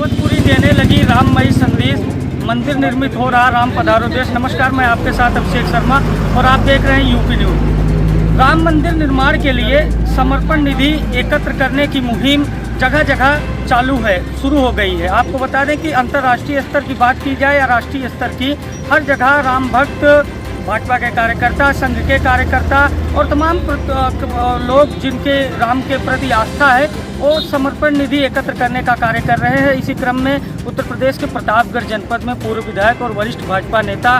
जगतपुरी देने लगी राममयी संदेश, मंदिर निर्मित हो रहा राम पधारो देश। नमस्कार, मैं आपके साथ अभिषेक शर्मा और आप देख रहे हैं यूपी न्यूज़। राम मंदिर निर्माण के लिए समर्पण निधि एकत्र करने की मुहिम जगह जगह चालू है, शुरू हो गई है। आपको बता दें कि अंतर्राष्ट्रीय स्तर की बात की जाए या राष्ट्रीय स्तर की, हर जगह राम भक्त, भाजपा के कार्यकर्ता, संघ के कार्यकर्ता और तमाम लोग जिनके राम के प्रति आस्था है वो समर्पण निधि एकत्र करने का कार्य कर रहे हैं। इसी क्रम में उत्तर प्रदेश के प्रतापगढ़ जनपद में पूर्व विधायक और वरिष्ठ भाजपा नेता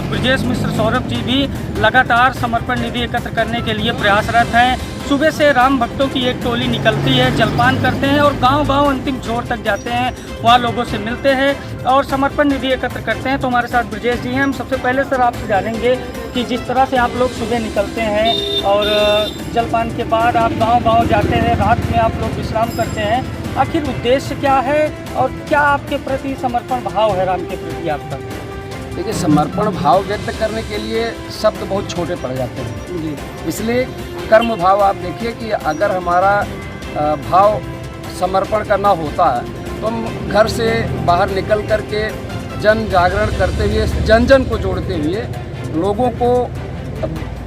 ब्रजेश मिश्र सौरभ जी भी लगातार समर्पण निधि एकत्र करने के लिए प्रयासरत हैं। सुबह से राम भक्तों की एक टोली निकलती है, जलपान करते हैं और गांव-गांव अंतिम छोर तक जाते हैं, वहां लोगों से मिलते हैं और समर्पण निधि एकत्र करते हैं। तो हमारे साथ ब्रजेश जी हैं। हम सबसे पहले सर आपसे जानेंगे कि जिस तरह से आप लोग सुबह निकलते हैं और जलपान के बाद आप गांव-गांव जाते हैं, रात में आप लोग विश्राम करते हैं, आखिर उद्देश्य क्या है और क्या आपके प्रति समर्पण भाव है राम के प्रति आपका? देखिए, समर्पण भाव व्यक्त करने के लिए शब्द बहुत छोटे पड़ जाते हैं जी, इसलिए कर्म भाव आप देखिए कि अगर हमारा भाव समर्पण करना होता है तो हम घर से बाहर निकल कर के जन जागरण करते हुए, जन जन को जोड़ते हुए, लोगों को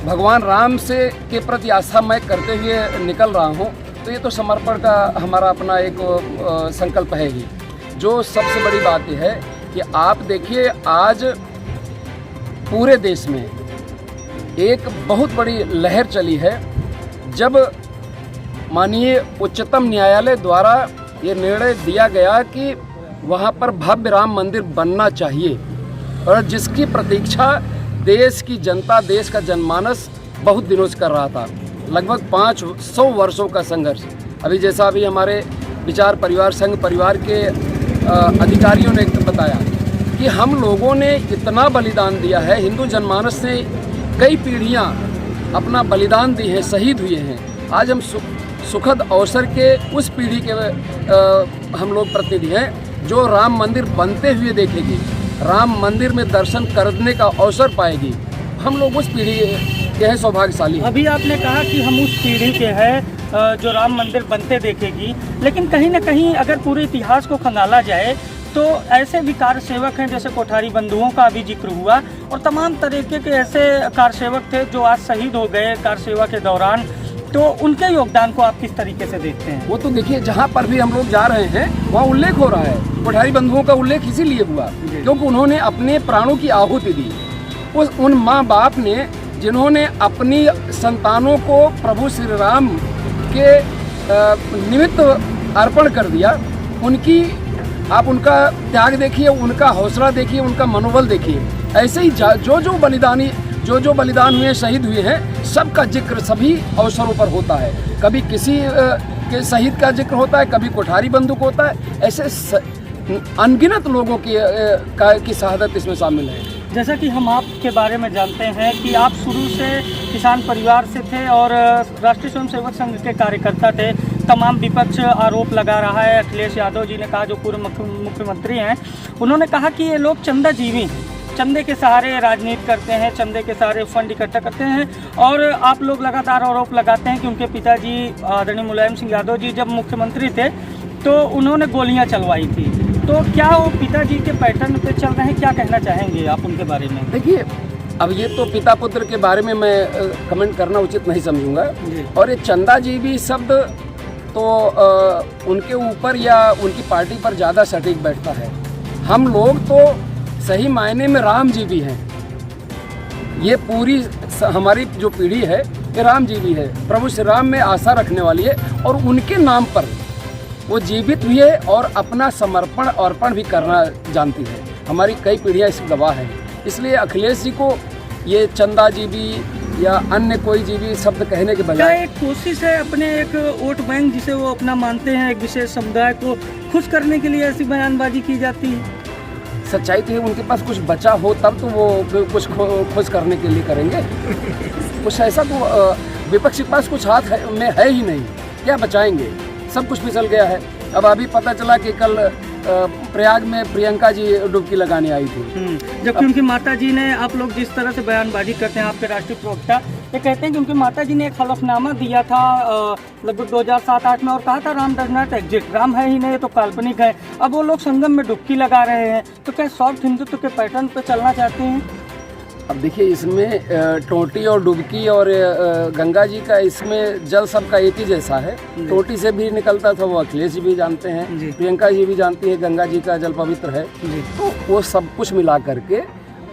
भगवान राम से के प्रति आस्था मैं करते हुए निकल रहा हूँ, तो ये तो समर्पण का हमारा अपना एक संकल्प है ही। जो सबसे बड़ी बात यह है कि आप देखिए, आज पूरे देश में एक बहुत बड़ी लहर चली है जब माननीय उच्चतम न्यायालय द्वारा ये निर्णय दिया गया कि वहाँ पर भव्य राम मंदिर बनना चाहिए, और जिसकी प्रतीक्षा देश की जनता, देश का जनमानस बहुत दिनों से कर रहा था। लगभग 500 वर्षों का संघर्ष। अभी जैसा अभी हमारे विचार परिवार संघ परिवार के अधिकारियों ने बताया कि हम लोगों ने इतना बलिदान दिया है, हिंदू जनमानस से कई पीढ़ियां अपना बलिदान दी हैं, शहीद हुए हैं। आज हम सुखद अवसर के उस पीढ़ी के हम लोग प्रतिनिधि हैं जो राम मंदिर बनते हुए देखेगी, राम मंदिर में दर्शन करने का अवसर पाएगी। हम लोग उस पीढ़ी के हैं सौभाग्यशाली। अभी आपने कहा कि हम उस पीढ़ी के हैं जो राम मंदिर बनते देखेगी, लेकिन कहीं ना कहीं अगर पूरे इतिहास को खंगाला जाए तो ऐसे भी कार सेवक हैं, जैसे कोठारी बंधुओं का भी जिक्र हुआ, और तमाम तरीके के ऐसे कार सेवक थे जो आज शहीद हो गए कार सेवा के दौरान। तो उनके योगदान को आप किस तरीके से देखते हैं? वो तो देखिए, जहाँ पर भी हम लोग जा रहे हैं वहाँ उल्लेख हो रहा है। कोठारी बंधुओं का उल्लेख इसीलिए हुआ क्योंकि उन्होंने अपने प्राणों की आहुति दी। उन माँ बाप ने जिन्होंने अपनी संतानों को प्रभु श्री राम के निमित्त अर्पण कर दिया, उनकी आप उनका त्याग देखिए, उनका हौसला देखिए, उनका मनोबल देखिए। ऐसे ही जो बलिदान हुए, शहीद हुए हैं, सबका जिक्र सभी अवसरों पर होता है। कभी किसी के शहीद का जिक्र होता है, कभी कोठारी बंधु को होता है। ऐसे अनगिनत लोगों की शहादत इसमें शामिल है। जैसा कि हम आपके बारे में जानते हैं कि आप शुरू से किसान परिवार से थे और राष्ट्रीय स्वयंसेवक संघ के कार्यकर्ता थे। तमाम विपक्ष आरोप लगा रहा है, अखिलेश यादव जी ने कहा, जो पूर्व मुख्यमंत्री हैं, उन्होंने कहा कि ये लोग चंदाजीवी, चंदे के सहारे राजनीति करते हैं, चंदे के सहारे फंड इकट्ठा करते हैं। और आप लोग लगातार आरोप लगाते हैं कि उनके पिताजी आदरणीय मुलायम सिंह यादव जी जब मुख्यमंत्री थे तो उन्होंने गोलियां चलवाई थी। तो क्या वो पिताजी के पैटर्न पे चल रहे हैं? क्या कहना चाहेंगे आप उनके बारे में? देखिए, अब ये तो पिता पुत्र के बारे में मैं कमेंट करना उचित नहीं समझूंगा, और ये चंदाजीवी शब्द तो उनके ऊपर या उनकी पार्टी पर ज़्यादा सटीक बैठता है। हम लोग तो सही मायने में राम जी भी हैं। ये पूरी हमारी जो पीढ़ी है ये राम जी भी है, प्रभु श्री राम में आस्था रखने वाली है, और उनके नाम पर वो जीवित भी है और अपना समर्पण अर्पण भी करना जानती है। हमारी कई पीढ़ियाँ इस गवाह हैं। इसलिए अखिलेश जी को ये चंदाजीवी या अन्य कोई जीवी शब्द कहने के बजाय एक कोशिश है अपने एक वोट बैंक जिसे वो अपना मानते हैं, एक विशेष समुदाय को खुश करने के लिए ऐसी बयानबाजी की जाती है। सच्चाई तो है, उनके पास कुछ बचा हो तब तो वो कुछ खुश करने के लिए करेंगे। कुछ ऐसा तो विपक्ष के पास कुछ हाथ में है ही नहीं, क्या बचाएंगे? सब कुछ फिसल गया है। अब अभी पता चला कि कल प्रयाग में प्रियंका जी डुबकी लगाने आई थी। जबकि उनकी माता जी ने, आप लोग जिस तरह से बयानबाजी करते हैं, आपके राष्ट्रीय प्रवक्ता ये कहते हैं कि उनकी माता जी ने एक हलफनामा दिया था लगभग 2007-8 में और कहा था Ram does not exist, Ram है ही नहीं, तो काल्पनिक है। अब वो लोग संगम में डुबकी लगा रहे हैं, तो क्या सॉफ्ट हिंदुत्व के पैटर्न पे चलना चाहते हैं? अब देखिए, इसमें टोटी और डुबकी और गंगा जी का, इसमें जल सबका एक ही जैसा है। टोटी से भी निकलता था, वो अखिलेश जी भी जानते हैं, प्रियंका जी भी जानती है, गंगा जी का जल पवित्र है। तो वो सब कुछ मिला करके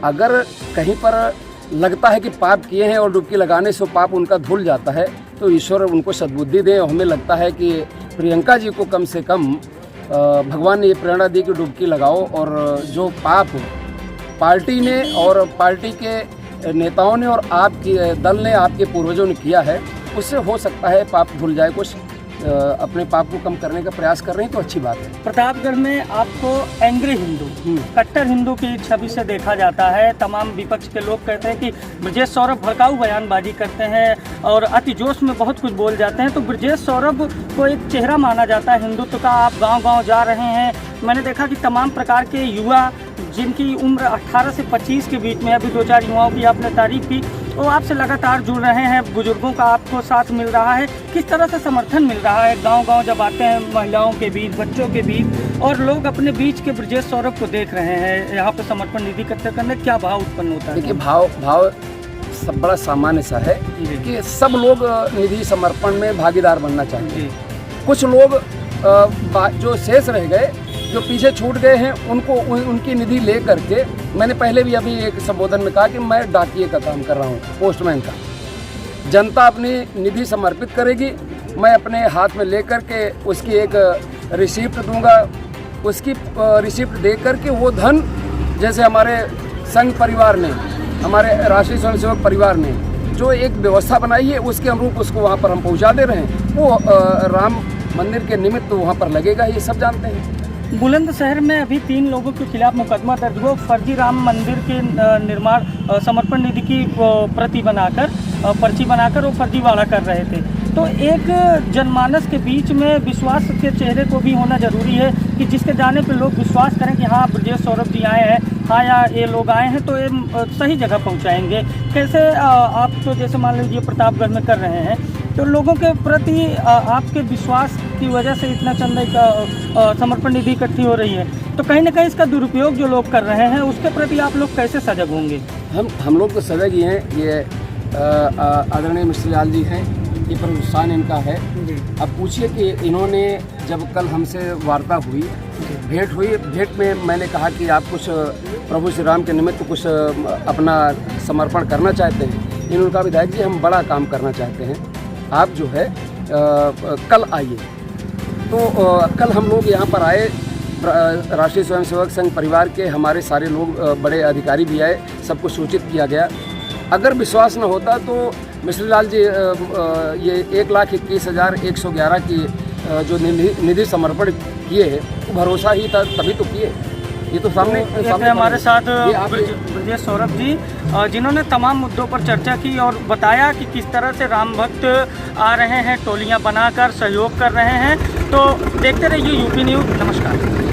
अगर कहीं पर लगता है कि पाप किए हैं और डुबकी लगाने से पाप उनका धुल जाता है, तो ईश्वर उनको सद्बुद्धि दे। हमें लगता है कि प्रियंका जी को कम से कम भगवान ने ये प्रेरणा दी कि डुबकी लगाओ, और जो पाप पार्टी ने और पार्टी के नेताओं ने और आपके दल ने, आपके पूर्वजों ने किया है, उससे हो सकता है पाप धुल जाए। कुछ अपने पाप को कम करने का प्रयास कर रहे हैं, तो अच्छी बात है। प्रतापगढ़ में आपको एंग्री हिंदू, कट्टर हिंदू की छवि से देखा जाता है। तमाम विपक्ष के लोग कहते हैं कि ब्रजेश सौरभ भड़काऊ बयानबाजी करते हैं और अति जोश में बहुत कुछ बोल जाते हैं। तो ब्रजेश सौरभ को एक चेहरा माना जाता है हिंदुत्व का। आप गांव-गांव जा रहे हैं, मैंने देखा कि तमाम प्रकार के युवा जिनकी उम्र 18 से 25 के बीच में, अभी 2-4 युवाओं की आपने तारीफ की, वो आपसे लगातार जुड़ रहे हैं। बुजुर्गों का आपको साथ मिल रहा है, किस तरह से समर्थन मिल रहा है गांव-गांव जब आते हैं, महिलाओं के बीच, बच्चों के बीच, और लोग अपने बीच के ब्रजेश सौरभ को देख रहे हैं यहाँ पे समर्पण निधि इकट्ठा करने, क्या भाव उत्पन्न होता है? देखिए, भाव सब बड़ा सामान्य सा है कि सब लोग निधि समर्पण में भागीदार बनना चाहिए। कुछ लोग जो शेष रह गए, जो पीछे छूट गए हैं, उनको उनकी निधि ले करके, मैंने पहले भी अभी एक संबोधन में कहा कि मैं डाकिए का काम कर रहा हूँ, पोस्टमैन का। जनता अपनी निधि समर्पित करेगी, मैं अपने हाथ में ले करके उसकी एक रिसिप्ट दूंगा। उसकी रिसिप्ट दे करके वो धन, जैसे हमारे संघ परिवार ने, हमारे राष्ट्रीय स्वयंसेवक परिवार ने जो एक व्यवस्था बनाई है, उसके अनुरूप उसको वहाँ पर हम पहुँचा दे रहे हैं। वो राम मंदिर के निमित्त तो वहाँ पर लगेगा, ये सब जानते हैं। बुलंदशहर में अभी 3 लोगों के खिलाफ मुकदमा दर्ज हुआ, फर्जी राम मंदिर के निर्माण समर्पण निधि की प्रति बनाकर, पर्ची बनाकर वो फर्जीवाड़ा कर रहे थे। तो एक जनमानस के बीच में विश्वास के चेहरे को भी होना जरूरी है कि जिसके जाने पे लोग विश्वास करें कि हाँ ब्रजेश सौरभ जी आए हैं, हाँ या ये लोग आए हैं, तो ये सही जगह पहुंचाएंगे। कैसे आप तो जैसे मान लीजिए प्रतापगढ़ में कर रहे हैं, तो लोगों के प्रति आपके विश्वास की वजह से इतना चंदा का समर्पण निधि इकट्ठी हो रही है, तो कहीं ना कहीं इसका दुरुपयोग जो लोग कर रहे हैं उसके प्रति आप लोग कैसे सजग होंगे? हम लोग तो सजग ही हैं। ये आदरणीय मिश्र लाल जी हैं, ये प्रोत्साहन इनका है। अब पूछिए कि इन्होंने जब कल हमसे वार्ता हुई, भेंट हुई, भेंट में मैंने कहा कि आप कुछ प्रभु श्री राम के निमित्त कुछ अपना समर्पण करना चाहते हैं। इन्होंने कहा विधायक जी हम बड़ा काम करना चाहते हैं, आप जो है कल आइए। तो कल हम लोग यहाँ पर आए, राष्ट्रीय स्वयंसेवक संघ परिवार के हमारे सारे लोग, बड़े अधिकारी भी आए, सबको सूचित किया गया। अगर विश्वास न होता तो मिश्र लाल जी ये 1,21,111 की जो निधि समर्पण किए हैं, वो भरोसा ही था, तभी तो किए। ये तो सामने हमारे साथ ब्रजेश सौरभ जी, जिन्होंने तमाम मुद्दों पर चर्चा की और बताया कि किस तरह से राम भक्त आ रहे हैं, टोलियां बनाकर सहयोग कर रहे हैं। तो देखते रहिए यूपी न्यूज़। नमस्कार।